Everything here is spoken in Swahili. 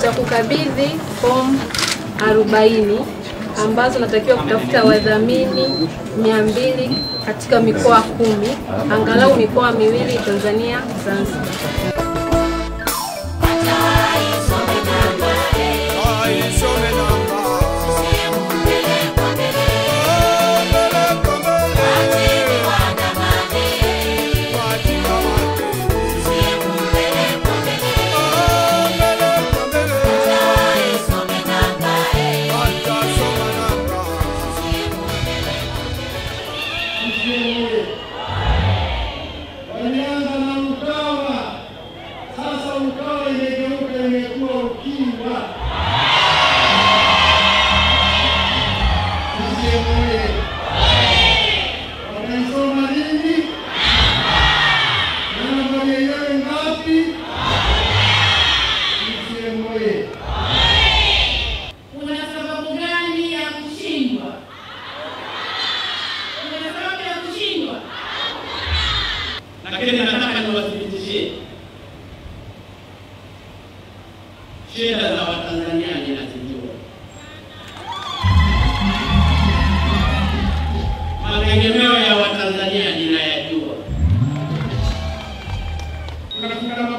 Tutakukabidhi fomu 40 ambazo natakiwa kutafuta wadhamini 200 katika mikoa 10, angalau mikoa 2 Tanzania Zanzibar. Walianza na Ukawa, sasa Ukawa imegeuka imekuwa Ukiwa. Wanaisoma nini? Na nambari yenyewe ngapi? Msiemoye. Kuna sababu gani ya kushindwa? Kuna sababu ya kushindwa? Lakini nataka niwathibitishie shida za Watanzania ninazijua. Mategemeo ya Watanzania ninayajua. Tunataka